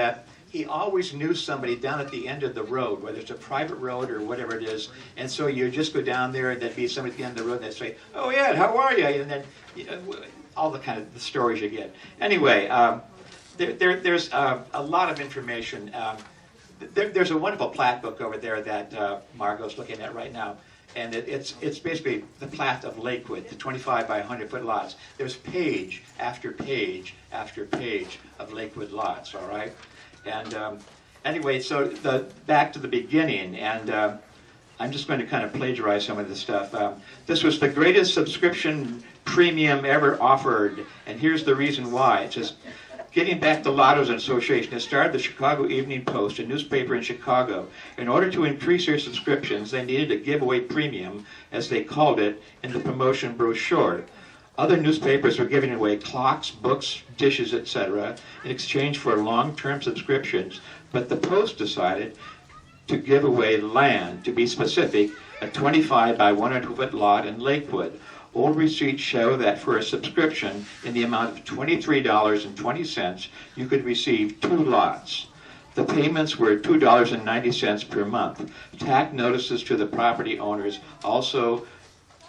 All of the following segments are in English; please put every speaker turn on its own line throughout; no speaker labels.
that he always knew somebody down at the end of the road, whether it's a private road or whatever it is, and so you just go down there and there'd be somebody at the end of the road and they'd say, "Oh yeah, how are you?" And then all the kind of the stories you get. Anyway, there's a lot of information. There's a wonderful plat book over there that Margot's looking at right now. And it's basically the plat of Lakewood, the 25 by 100 foot lots. There's page after page after page of Lakewood lots, all right? And anyway, so back to the beginning, and I'm just going to kind of plagiarize some of this stuff. This was the greatest subscription premium ever offered, and here's the reason why. It says, getting back to Lotto's Association, it started the Chicago Evening Post, a newspaper in Chicago. In order to increase their subscriptions, they needed a giveaway premium, as they called it, in the promotion brochure. Other newspapers were giving away clocks, books, dishes, etc., in exchange for long-term subscriptions, but the Post decided to give away land, to be specific, a 25 by 100 foot lot in Lakewood. Old receipts show that for a subscription in the amount of $23.20, you could receive 2 lots. The payments were $2.90 per month. Tack notices to the property owners also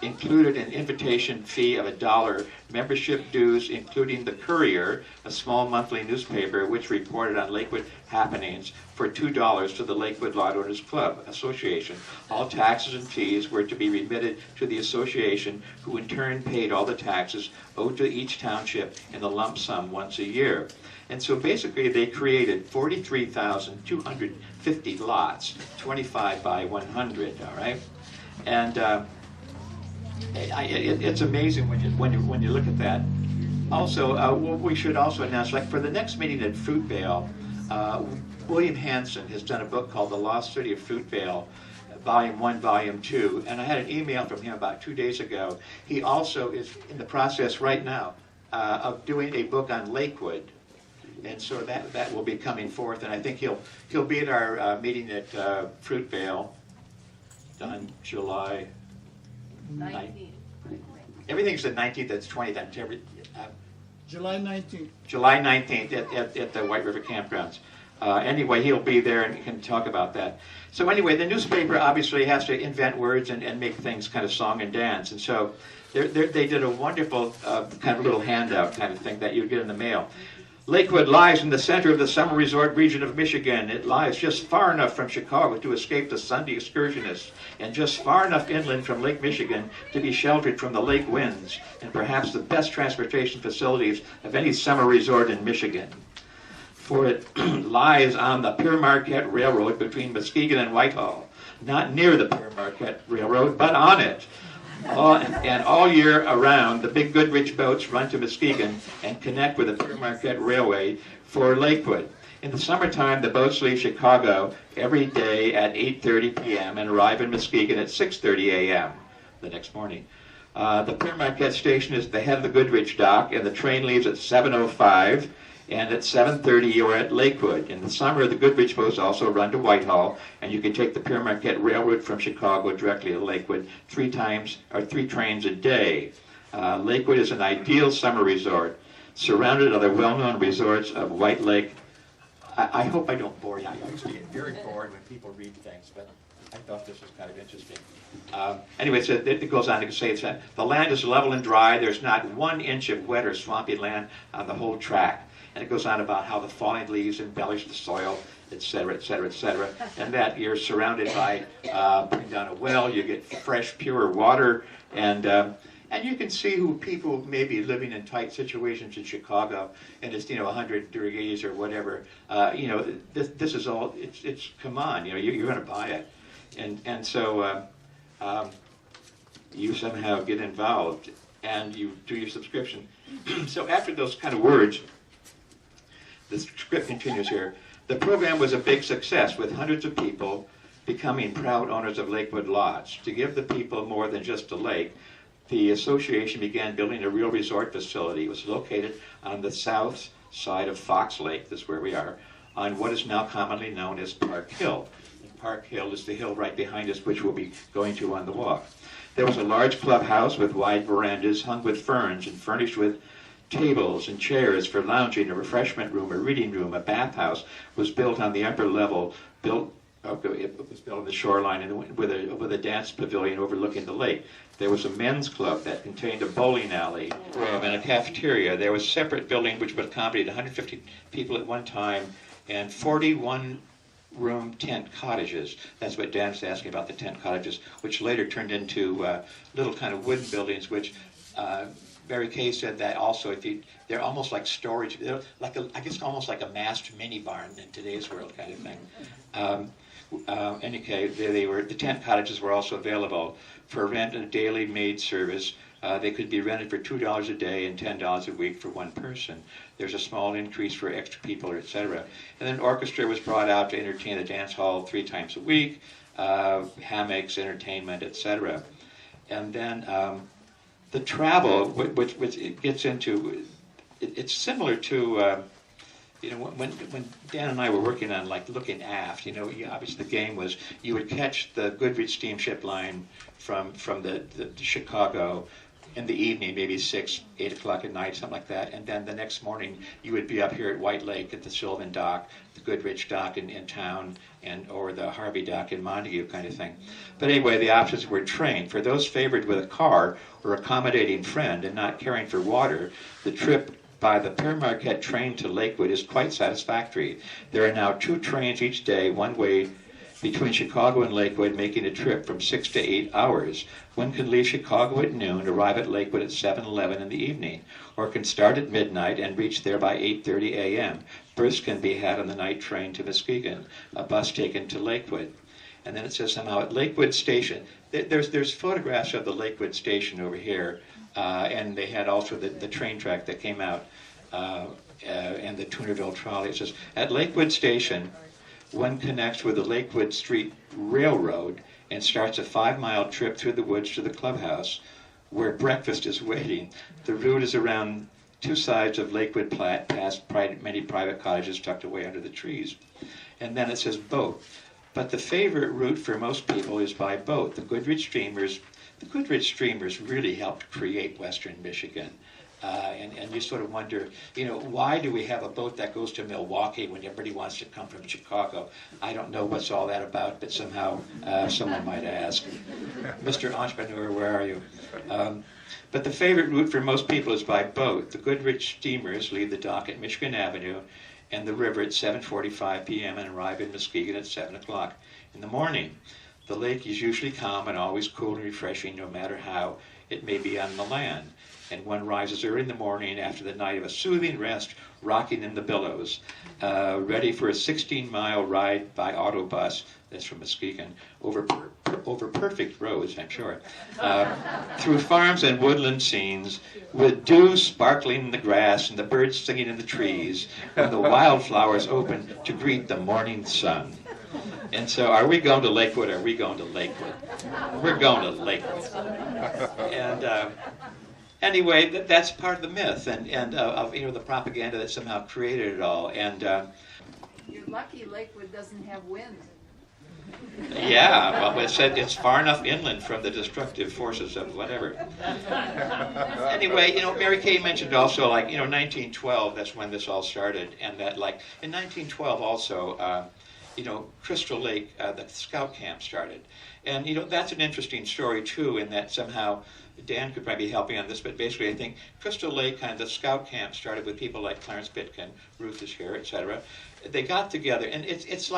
included an invitation fee of $1, membership dues including the Courier, a small monthly newspaper which reported on Lakewood happenings, for $2 to the Lakewood Lot Owners Club Association. All taxes and fees were to be remitted to the association, who in turn paid all the taxes owed to each township in a lump sum once a year. And so basically they created 43,250 lots, 25 by 100, all right? And it's amazing when you look at that. Also, we should also announce, like for the next meeting at Fruitvale, William Hanson has done a book called The Lost City of Fruitvale, Volume 1, Volume 2, and I had an email from him about 2 days ago. He also is in the process right now of doing a book on Lakewood, and so that will be coming forth, and I think he'll be at our meeting at Fruitvale on July 19th. Everything's the 19th, that's 20th.
July 19th.
July 19th at the White River Campgrounds. Anyway, he'll be there and can talk about that. So anyway, the newspaper obviously has to invent words and make things kind of song and dance. And so they did a wonderful kind of little handout kind of thing that you'd get in the mail. Lakewood lies in the center of the summer resort region of Michigan. It lies just far enough from Chicago to escape the Sunday excursionists, and just far enough inland from Lake Michigan to be sheltered from the lake winds, and perhaps the best transportation facilities of any summer resort in Michigan. For it lies on the Pere Marquette Railroad between Muskegon and Whitehall, not near the Pere Marquette Railroad, but on it. And all year around, the big Goodrich boats run to Muskegon and connect with the Pere Marquette Railway for Lakewood. In the summertime, the boats leave Chicago every day at 8:30 p.m. and arrive in Muskegon at 6:30 a.m. the next morning. The Pere Marquette station is at the head of the Goodrich dock, and the train leaves at 7:05. And at 7:30 you're at Lakewood. In the summer, the Goodrich boats also run to Whitehall, and you can take the Pere Marquette Railroad from Chicago directly to Lakewood 3 trains a day. Lakewood is an ideal summer resort, surrounded by the well-known resorts of White Lake. I hope I don't bore you. I usually get very bored when people read things, but I thought this was kind of interesting. Anyway, so it goes on to say that the land is level and dry. There's not 1 inch of wet or swampy land on the whole tract. And it goes on about how the falling leaves embellish the soil, etc., etc., etc., and that you're surrounded by putting down a well, you get fresh, pure water, and you can see who people may be living in tight situations in Chicago, and it's 100 degrees or whatever. This is all. It's come on, you're going to buy it, and so you somehow get involved and you do your subscription. So after those kind of words. The script continues here. The program was a big success, with hundreds of people becoming proud owners of Lakewood lots. To give the people more than just a lake, the association began building a real resort facility. It was located on the south side of Fox Lake, this is where we are, on what is now commonly known as Park Hill. And Park Hill is the hill right behind us, which we'll be going to on the walk. There was a large clubhouse with wide verandas hung with ferns and furnished with tables and chairs for lounging, a refreshment room, a reading room, a bathhouse was built on the upper level, it was built on the shoreline and with a dance pavilion overlooking the lake. There was a men's club that contained a bowling alley and a cafeteria. There was a separate building which would accommodate 150 people at one time and 41 room tent cottages. That's what Dan's asking about, the tent cottages, which later turned into little kind of wooden buildings, which Mary Kay said that also, they're almost like storage, they're like I guess almost like a masked mini barn in today's world kind of thing. Any case, the tent cottages were also available for rent and a daily maid service. They could be rented for $2 a day and $10 a week for one person. There's a small increase for extra people, etc. And then orchestra was brought out to entertain the dance hall 3 times a week, hammocks, entertainment, etc. And then the travel, which it gets into, it's similar to, when Dan and I were working on like looking aft, obviously the game was you would catch the Goodrich steamship line from the Chicago in the evening, maybe 6, 8 o'clock at night, something like that, and then the next morning you would be up here at White Lake at the Sylvan Dock, the Goodrich Dock in town, or the Harvey Dock in Montague kind of thing. But anyway, the options were train. For those favored with a car or accommodating friend and not caring for water, the trip by the Pere Marquette train to Lakewood is quite satisfactory. There are now 2 trains each day, one way between Chicago and Lakewood, making a trip from 6 to 8 hours. One can leave Chicago at noon, arrive at Lakewood at 7:11 in the evening, or can start at midnight and reach there by 8:30 a.m. Berths can be had on the night train to Muskegon, a bus taken to Lakewood. And then it says somehow at Lakewood Station, there's photographs of the Lakewood Station over here, and they had also the train track that came out, and the Toonerville trolley. It says, at Lakewood Station, one connects with the Lakewood Street Railroad and starts a 5-mile trip through the woods to the clubhouse, where breakfast is waiting. The route is around 2 sides of Lakewood Platte, past many private cottages tucked away under the trees. And then it says boat. But the favorite route for most people is by boat. The Goodrich streamers really helped create Western Michigan. And you sort of wonder, why do we have a boat that goes to Milwaukee when everybody wants to come from Chicago? I don't know what's all that about, but somehow someone might ask. Mr. Entrepreneur, where are you? But the favorite route for most people is by boat. The Goodrich steamers leave the dock at Michigan Avenue and the river at 7:45 p.m. and arrive in Muskegon at 7 o'clock in the morning. The lake is usually calm and always cool and refreshing, no matter how it may be on the land. And one rises early in the morning after the night of a soothing rest, rocking in the billows, ready for a 16-mile ride by autobus, that's from Muskegon, over perfect roads, I'm sure, through farms and woodland scenes, with dew sparkling in the grass and the birds singing in the trees, and the wildflowers open to greet the morning sun. And so, are we going to Lakewood? Or are we going to Lakewood? We're going to Lakewood. And anyway, that's part of the myth and of the propaganda that somehow created it all. And
you're lucky Lakewood doesn't have wind.
Yeah, well, it said it's far enough inland from the destructive forces of whatever. Anyway, Mary Kay mentioned also, 1912. That's when this all started, and that, in 1912 also. Crystal Lake, the scout camp started. And, that's an interesting story, too, in that somehow Dan could probably help me on this, but basically I think Crystal Lake, kind of the scout camp, started with people like Clarence Pitkin, Ruth is here, etc. They got together, and it's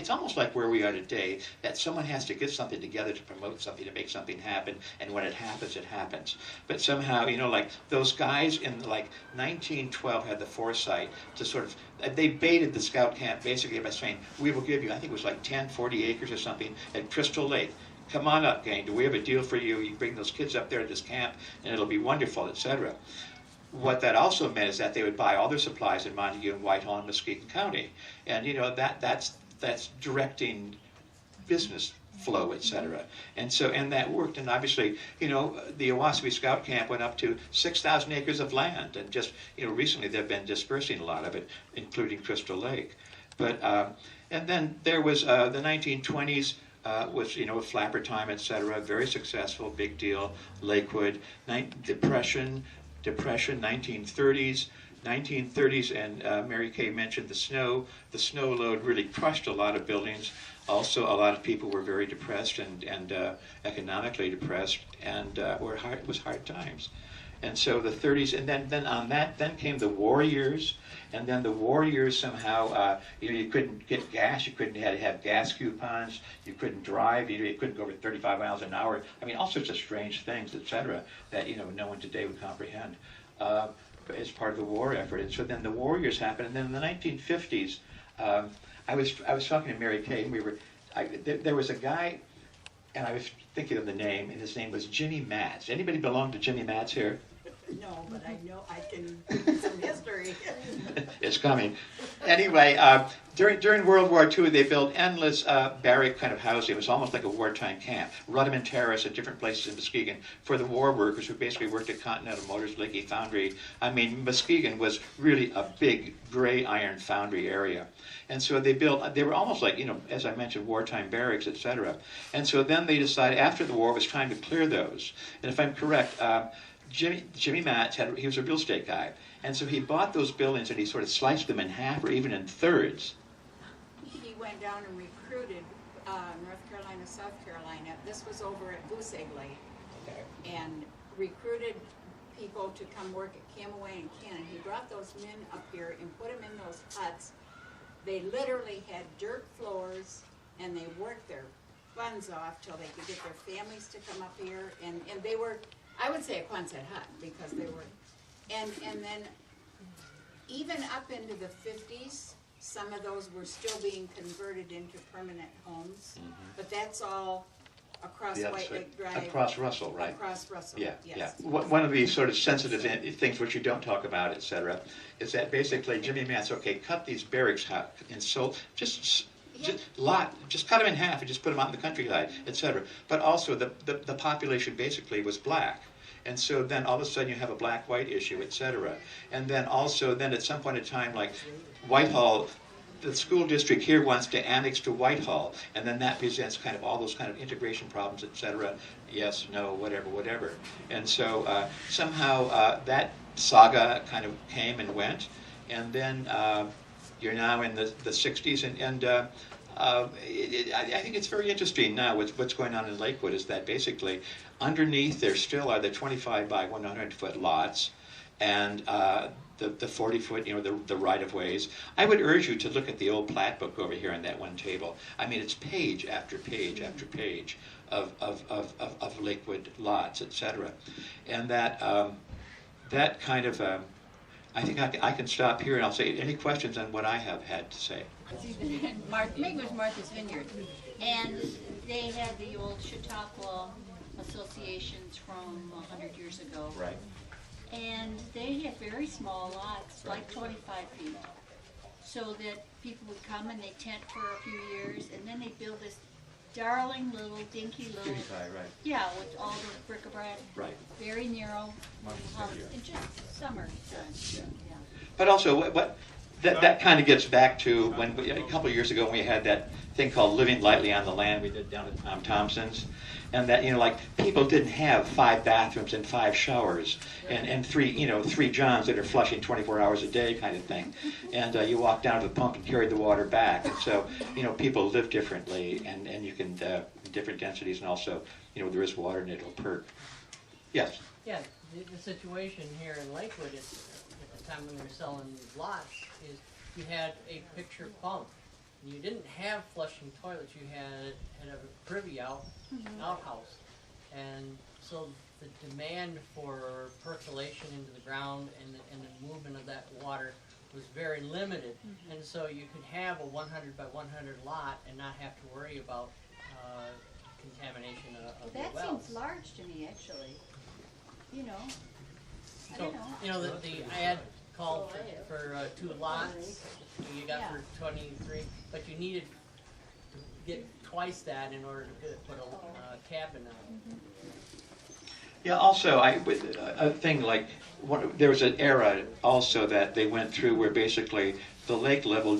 almost like where we are today, that someone has to get something together to promote something, to make something happen, and when it happens, it happens. But somehow, those guys in 1912 had the foresight to sort of, they baited the scout camp basically by saying, we will give you, I think it was 40 acres or something at Crystal Lake. Come on up, gang. Do we have a deal for you? You bring those kids up there to this camp, and it'll be wonderful, etc. What that also meant is that they would buy all their supplies in Montague and Whitehall and Muskegon County, and that's directing business flow, etc. And that worked. And obviously, the Owasso Scout Camp went up to 6,000 acres of land, and just recently they've been dispersing a lot of it, including Crystal Lake. But and then there was the 1920s. Was flapper time, etc. Very successful, big deal. Lakewood, Depression, Depression, 1930s. 1930s, and Mary Kay mentioned the snow. The snow load really crushed a lot of buildings. Also, a lot of people were very depressed and economically depressed, and it was hard times. And so the 30s, and then on that, then came the war years, and then the war years somehow, you couldn't get gas, you couldn't have gas coupons, you couldn't drive, you couldn't go over 35 miles an hour. I mean, all sorts of strange things, etc., that no one today would comprehend as part of the war effort. And so then the war years happened, and then in the 1950s, I was talking to Mary Kay, and there was a guy, and I was thinking of the name, and his name was Jimmy Matz. Anybody belong to Jimmy Matz here?
No, but I know I can give you some history.
It's coming. Anyway, during World War II, they built endless barrack kind of housing. It was almost like a wartime camp. Rudderman Terrace and different places in Muskegon for the war workers who basically worked at Continental Motors, Lakey Foundry. I mean, Muskegon was really a big gray iron foundry area. And so they were almost like, as I mentioned, wartime barracks, etc. And so then they decided after the war it was time to clear those. And if I'm correct, Jimmy Matz, he was a real estate guy, and so he bought those buildings and he sort of sliced them in half or even in thirds.
He went down and recruited North Carolina, South Carolina. This was over at Goose Egg Lake, and recruited people to come work at Camaway and Cannon. He brought those men up here and put them in those huts. They literally had dirt floors, and they worked their buns off till they could get their families to come up here, and they were, I would say, a Quonset hut, because they were, and then even up into the 50s, some of those were still being converted into permanent homes, but that's all across White Lake Drive.
Across Russell, right?
Across Russell,
yeah,
yes.
Yeah. One of the sort of sensitive things which you don't talk about, etc., is that basically Jimmy Matz, cut these barracks and sold, just cut them in half and just put them out in the countryside, etc. But also the population basically was black. And so then all of a sudden you have a black-white issue, etc. And then also then at some point in time, like Whitehall, the school district here wants to annex to Whitehall, and then that presents kind of all those kind of integration problems, etc. Yes, no, whatever. And so somehow that saga kind of came and went, and then you're now in the 60s, and I think it's very interesting now with what's going on in Lakewood is that basically underneath there still are the 25 by 100 foot lots, and the 40 foot, the right-of-ways. I would urge you to look at the old plat book over here on that one table. I mean, it's page after page after page of Lakewood lots, etc. And that kind of, I think I can stop here and I'll say any questions on what I have had to say.
Maybe it was Martha's Vineyard, and they had the old Chautauqua associations from 100 years ago.
Right.
And they had very small lots, like 25 feet, so that people would come and they tent for a few years, and then they build this darling little, dinky little,
Right.
yeah, with all the bric-a-brac,
Right.
very narrow house, and just summer time. Yeah.
But also, that kind of gets back to when a couple of years ago when we had that thing called Living Lightly on the Land we did down at Tom Thompson's, and that like people didn't have 5 bathrooms and 5 showers and 3 Johns that are flushing 24 hours a day kind of thing, and you walk down to the pump and carry the water back, and so people live differently, and you can different densities, and also there is water and it'll perk. Yes.
Yeah, the situation here in Lakewood is, at the time when we were selling these lots, is you had a picture pump. You didn't have flushing toilets. You had a privy outhouse, and so the demand for percolation into the ground and the movement of that water was very limited. And so you could have a 100 by 100 lot and not have to worry about contamination of the
That
wells.
seems large to me, actually. I
So,
don't know.
the ad called for 2 lots, you got for 23, but you needed to get twice that in order to put a cabin on it.
Yeah. Also, a thing like there was an era also that they went through where basically the lake level